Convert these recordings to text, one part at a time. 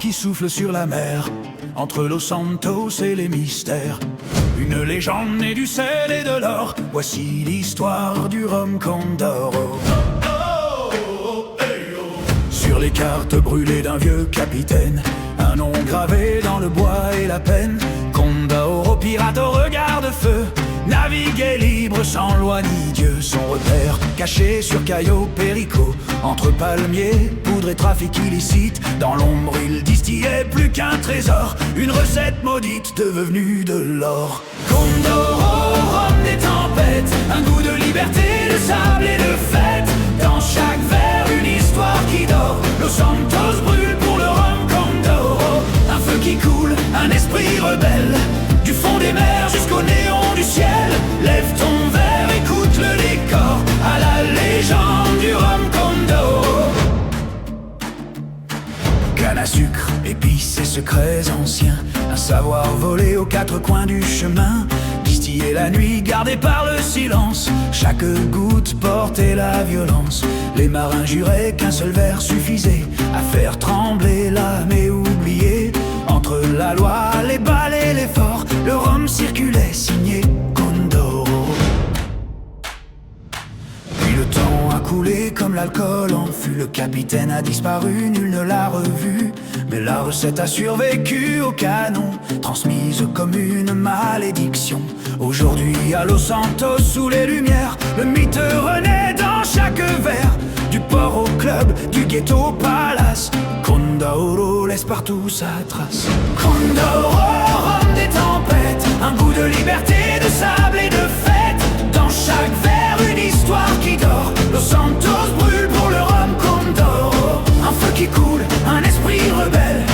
qui souffle sur la mer, entre Los Santos et les mystères. Une légende née du sel et de l'or, voici l'histoire du rhum Condoro. Sur les cartes brûlées d'un vieux capitaine, un nom gravé dans le bois et la peine. Condoro, pirate au regard de feu, naviguait libre sans loi ni Dieu. Son repère caché sur Cayo Perico, entre palmiers, poudre et trafic illicite. Dans l'ombre il distillait plus qu'un trésor, une recette maudite devenue de l'or. Condoro, rhum des tempêtes, un goût de liberté, de sable et de fête. Dans chaque verre une histoire qui dort, Los Santos brûle pour le rhum Condoro. Un feu qui coule, un esprit rebelle, du fond des mers jusqu'au néon du ciel. Lève ton verre, écoute le décor, à la légende du rhum Condoro. Canne à sucre, épices et secrets anciens, un savoir volé aux quatre coins du chemin. Distillé la nuit, gardé par le silence, chaque goutte portait la violence. Les marins juraient qu'un seul verre suffisait à faire trembler l'âme et oublier. Entre la loi, les balles et l'effort, le rhum circulait, signé Condoro. Puis le temps a coulé comme l'alcool en fut. Le capitaine a disparu, nul ne l'a revu. Mais la recette a survécu au canon, transmise comme une malédiction. Aujourd'hui à Los Santos, sous les lumières, le mythe renaît dans chaque verre. Du port au club, du ghetto au palace, Condoro laisse partout sa trace. Condoro, rhum des tempêtes, un goût de liberté, de sable et de fête. Dans chaque verre une histoire qui dort, Los Santos brûle pour le rhum Condoro. Un feu qui coule, un esprit rebelle,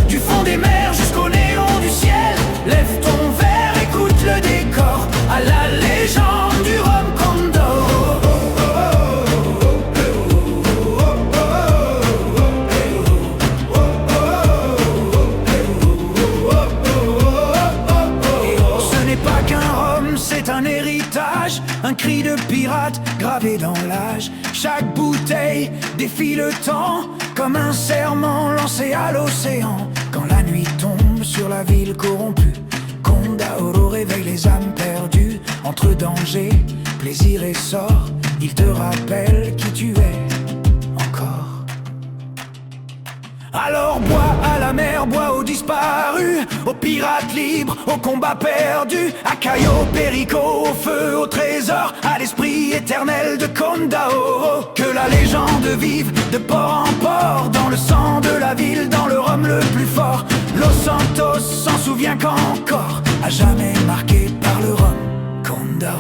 du fond des mers jusqu'au néon du ciel. Lève ton verre, écoute le décor, à la légende du rhum Condoro. C'est un héritage, un cri de pirate gravé dans l'âge. Chaque bouteille défie le temps, comme un serment lancé à l'océan. Quand la nuit tombe sur la ville corrompue, Condoro réveille les âmes perdues. Entre danger, plaisir et sort, il te rappelle qui tu es encore. Alors bois à la mer, bois aux disparus, aux pirates libres, au combat perdu, à Cayo Perico, au feu, au trésor, à l'esprit éternel de Condoro. Que la légende vive de port en port, dans le sang de la ville, dans le rhum le plus fort. Los Santos s'en souvient qu'encore, à jamais marqué par le rhum Condoro.